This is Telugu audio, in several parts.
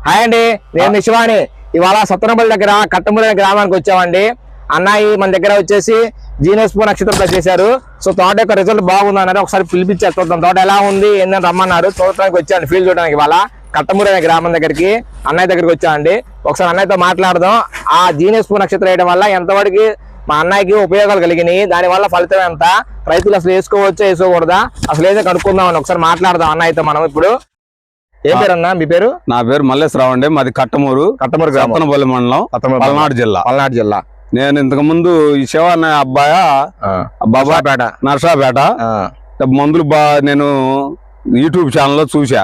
హాయ్ అండి, నేను శివాని. ఇవాళ సత్తనపల్లి దగ్గర కట్టమూరి గ్రామానికి వచ్చామండి. అన్నయ్య మన దగ్గర వచ్చేసి జీనియస్ నక్షత్రం ప్లస్ చేశారు. సో తోట యొక్క రిజల్ట్ బాగుంది అన్నారు. ఒకసారి పిలిపించారు, చూద్దాం తోట ఎలా ఉంది ఏందని రమ్మన్నారు. చూడటానికి వచ్చాను, ఫీల్డ్ చూడడానికి. ఇవాళ కట్టమూరి అనే గ్రామం దగ్గరికి అన్నయ్య దగ్గరికి వచ్చామండి. ఒకసారి అన్నయ్యతో మాట్లాడదాం. ఆ జీనియస్ నక్షత్రం వేయడం వల్ల ఎంతవరకు మా అన్నయ్యకి ఉపయోగాలు కలిగినాయి, దాని వల్ల ఫలితం ఎంత, రైతులు అసలు వేసుకోవచ్చా వేసుకోకూడదా, అసలు ఏదో కనుక్కుందామని ఒకసారి మాట్లాడదాం అన్నయ్యతో మనం. ఇప్పుడు ఏం పేరు అన్న మీ పేరు? నా పేరు మల్లేశ్వరరావు అండి. మాది కట్టమూరు సత్తనపల్లి మండలం, పల్నాడు జిల్లా. నేను ఇంతకు ముందు ఈ శివ అనే బాబాపేట నర్సాపేట మందులు నేను యూట్యూబ్ ఛానల్ లో చూసా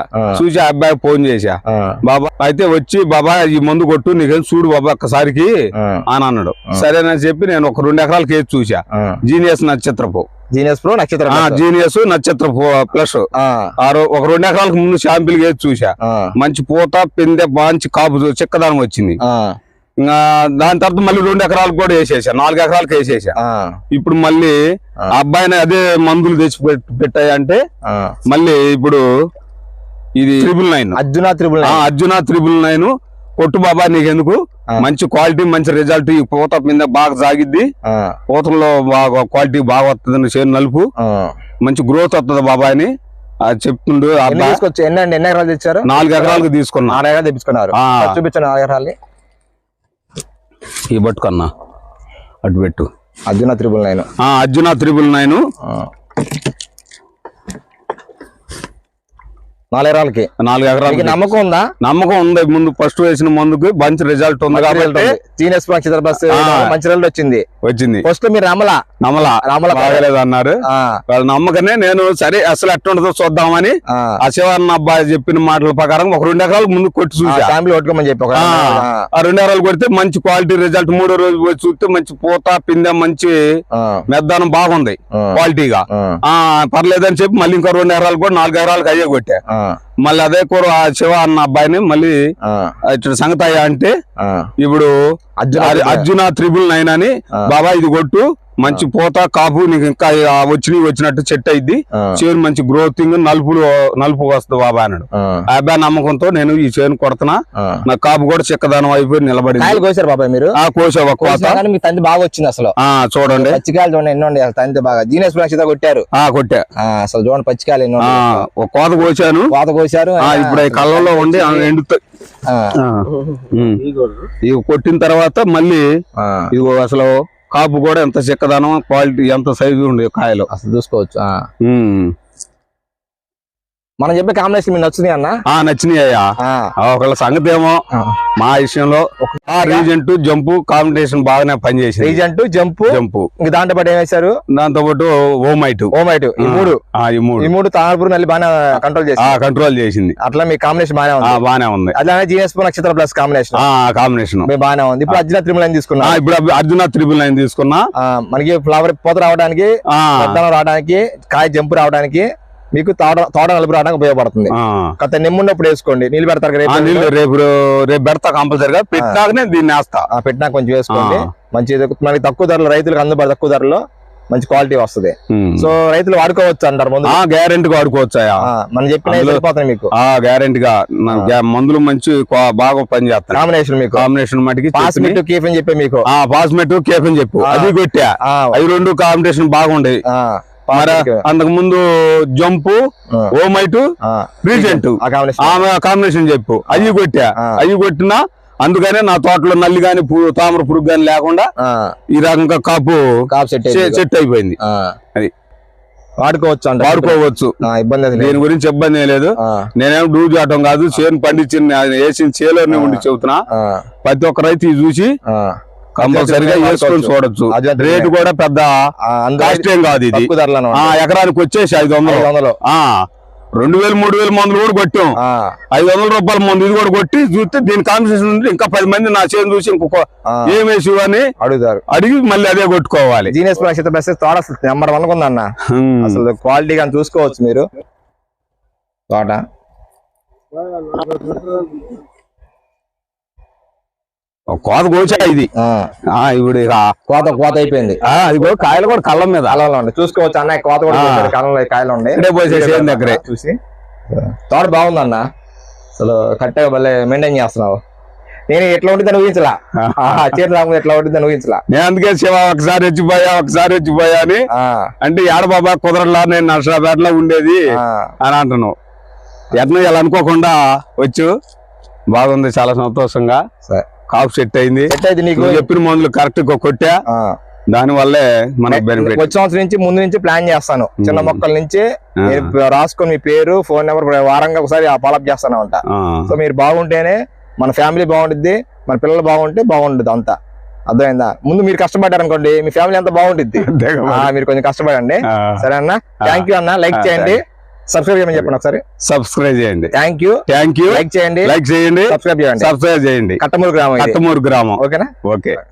అబ్బాయి ఫోన్ చేశా. బాబా అయితే వచ్చి బాబా ఈ మందు కొట్టు నీకేం చూడు బాబా ఒక్కసారికి అని అన్నాడు. సరేనని చెప్పి నేను ఒక 2 ఎకరాల కేసు చూసా. జీనియస్ నక్షత్రపు జీనియస్ నక్షత్ర ప్లస్ ఒక 2 ఎకరాలకు ముందు షాంపిల్ వేసి చూసా. మంచి పూత పిందె మంచి కాపు చిక్కదానం వచ్చింది. ఇంకా దాని తర్వాత మళ్ళీ 2 ఎకరాలకు కూడా వేసేసా, 4 ఎకరాలకు వేసేసా. ఇప్పుడు మళ్ళీ అబ్బాయిని అదే మందులు తెచ్చి పెట్టాయంటే మళ్ళీ ఇప్పుడు ఇది 999 అర్జున 999 కొట్టు బాబా నీకెందుకు, మంచి క్వాలిటీ మంచి రిజల్ట్. ఈ పూత మీద బాగా సాగిద్ది, పూతలో బాగా క్వాలిటీ బాగా వస్తుంది, చేను నలుపు మంచి గ్రోత్ వస్తుంది బాబా అని చెప్తుండు. ఎన్ని ఎకరాలు తెచ్చారు? 4 ఎకరాలకు తీసుకున్నా. 4 ఎకరాలు తెప్పించుకున్నారు. చూపించాను 4 ఎకరాలు. ఈ పట్టుకన్నా అటు పెట్టు. అర్జున 999 అర్జున 999 4 ఎకరాలకి. 4 ఎకరాలకి నమ్మకం ఉందా? నమ్మకం ఉంది. ముందు ఫస్ట్ వేసిన మందుకు మంచి రిజల్ట్ ఉంది కాబట్టి జీనియస్ మంచి రిజల్ట్ వచ్చింది. ఫస్ట్ మీరు నమ్మలా బాగలేదు అన్నారు. వాళ్ళ నమ్మకనే నేను సరే అసలు ఎట్టుండదో చూద్దామని ఆ శివన్న అబ్బాయి చెప్పిన మాటల ప్రకారం ఒక 2 ఎకరాలు ముందు కొట్టి చూసా. కొట్టుకోమని చెప్పి ఆ 2 ఎకరాలు కొడితే మంచి క్వాలిటీ రిజల్ట్. 3వ రోజు పోయి చూస్తే మంచి పూత పిందె మంచి మెద్దానం బాగుంది క్వాలిటీగా. పర్లేదని చెప్పి మళ్ళీ ఇంకో 2 ఎకరాలు కూడా 4 ఎకరాలకు అయ్యే కొట్టా. మళ్ళీ అదే కూర శివ అన్న అబ్బాయిని మళ్ళీ ఇట్లా సంగతి అయ్యా అంటే ఇప్పుడు అర్జున 999 అని బాబా ఇది కొట్టు, మంచి పూత కాపు నీకు ఇంకా వచ్చినట్టు చెట్టు అయింది, చేను మంచి గ్రోతింగ్ నలుపు వస్తుంది బాబా అన్నాడు. ఆ అబ్బాయి నమ్మకంతో నేను ఈ చేను కొడుతున్నా. నా కాపు కూడా చిక్కదానం అయిపోయి నిలబడి కోసారు బాబాయ్ మీరు? కోసా మీ తండ్రి బాగా వచ్చింది అసలు. చూడండి పచ్చికాయలు చూడండి ఎన్నో తండ్రి బాగా జీనియస్ నక్షత్రం కొట్టారు. కొట్టా అసలు చూడండి పచ్చికాయలు ఎన్నో. కోత కోసాను. ఇప్పుడు కళ్ళలో ఉండి ఎండుతాయి. ఇవి కొట్టిన తర్వాత మళ్ళీ ఇది అసలు కాపు కూడా ఎంత చిక్కదనం క్వాలిటీ ఎంత సైజు ఉండే కాయలు అసలు చూసుకోవచ్చు. మనం చెప్పే కాంబినేషన్ మీకు నచ్చింది అన్న? నచ్చినాయ్యా. ఒకళ్ళ సంగతి ఏమో మా విషయంలో రీజెంట్ జంపు కాంబినేషన్ బాగానే పనిచేసింది. రీజెంట్ జంపు దాంతో పాటు ఏం వేశారు? దాంతో పాటు ఓమైట్ ఈ మూడు తామరపురు నల్లి బాగా కంట్రోల్ చేసింది. అట్లా మీ కాంబినేషన్ బాగానే ఉంది. అలానే జీనియస్ నక్షత్ర ప్లస్ కాంబినేషన్ బాగానే ఉంది. ఇప్పుడు అర్జున 999 తీసుకున్నా. ఇప్పుడు అర్జున 999 తీసుకున్నా. మనకి ఫ్లవర్ పూత రావడానికి, రావడానికి, కాయ జంపు రావడానికి, మీకు తోట నలుపు రావడానికి ఉపయోగపడుతుంది. కొత్త నిమ్మున్నప్పుడు వేసుకోండి. నీళ్ళు పెడతారు రేపు పెడతా కంపల్సరిగా. పెట్టినాకనే దీన్ని వేస్తా. పెట్టినా కొంచెం వేసుకోండి. మంచి మనకి తక్కువ ధరలో, రైతులకు అందుబాటు తక్కువ ధరలో మంచి క్వాలిటీ వస్తుంది. సో రైతులు వాడుకోవచ్చు అంటారు మందులు? గ్యారెంటీగా వాడుకోవచ్చా? మనం చెప్పిన సరిపోతాయి మీకు. గ్యారెంటీగా మందులు మంచి బాగా పనిచేస్తాయి. కాంబినేషన్ మటుకి పాస్మెట్ కేఫ్ అని చెప్పి మీకు పాస్మెట్ కేఫ్ అని చెప్పు అది కొట్టా. అవి 2 కాంబినేషన్ బాగుండే. అంతకు ముందు జంపు ఓమైట్ రీజెంట్ కాంబినేషన్ చెప్పు అవి కొట్టినా. అందుకనే నా తోటలో నల్లి గాని తామర పురుగు గాని లేకుండా ఈ రకంగా కాపు సెట్ అయిపోయింది. అది వాడుకోవచ్చు. దీని గురించి ఇబ్బంది లేదు. నేనేం డూ చేయటం కాదు, చేను పండించిన వేసిన చేలోనే ఉండి చెబుతున్నా. ప్రతి ఒక్క రైతు చూసి కంపల్సరిగా వేసుకొని చూడొచ్చు. రేటు కూడా పెద్ద కష్టం కాదు. ఇది ఎకరానికి వచ్చేసి 500 2000 3000 మందులు కూడా కొట్టాం. 500 రూపాయల మందు ఇది కూడా కొట్టి చూస్తే దీని కాన్సెషన్ ఉంది. ఇంకా 10 మంది నా చేను చూసి ఇంకొక ఏమేసి అని అడుగుతారు. అడిగి మళ్ళీ అదే కొట్టుకోవాలి. జీనియస్ తోట నెంబర్ 1 ఉందన్న. అసలు క్వాలిటీ కానీ చూసుకోవచ్చు మీరు. తోట కోత కోచా ఇది. ఇప్పుడు కోత అయిపోయింది. ఇదిగో కాయలు కూడా కళ్ళ మీద చూసుకోవచ్చు అన్న. కోత కూడా కాయలు ఉన్నాయి. దగ్గరే చూసి తోట బాగుందన్న. అసలు కరెక్ట్గా భలే మెయింటైన్ చేస్తున్నావు. నేను ఎట్లా ఉంటుందని ఊహించలా, చేతి రాకుండా ఎట్లా ఉంటుందని ఊహించలా. నేను అందుకే శివ ఒకసారి వచ్చిపోయా అని అంటే ఏడ బాబా కుదరలా, నేను నర్సరాపేటలో ఉండేది అని అంటున్నావు. ఎట్లా ఇలా అనుకోకుండా వచ్చు, బాగుంది, చాలా సంతోషంగా. కాపు సెట్ అయింది. నీకు చెప్పిన మందులు కరెక్ట్ గా కొట్టా, దాని వల్లే మనకు బెనిఫిట్. వచ్చే సంవత్సరం నుంచి ముందు నుంచి ప్లాన్ చేస్తాను, చిన్న మొక్కల నుంచి రాసుకొని మీ పేరు, ఫోన్ నెంబర్ వారంగా ఒకసారి ఫాలోఅప్ చేస్తాను అంట. సో మీరు బాగుంటేనే మన ఫ్యామిలీ బాగుంటుంది, మన పిల్లలు బాగుంటే బాగుంటుంది అంతా. అర్థమైందా? ముందు మీరు కష్టపడ్డారు అనుకోండి, మీ ఫ్యామిలీ అంతా బాగుంటుంది. మీరు కొంచెం కష్టపడండి, సరే అన్న. థ్యాంక్ యూ అన్న. లైక్ చేయండి, సబ్స్క్రైబ్ చేయమని చెప్పండి ఒకసారి. సబ్స్క్రైబ్ చేయండి. Thank you. లైక్ చేయండి, సబ్స్క్రైబ్ చేయండి. సబ్స్క్రైబ్ చేయండి. కట్టమూరు గ్రామం. ఓకేనా? ఓకే.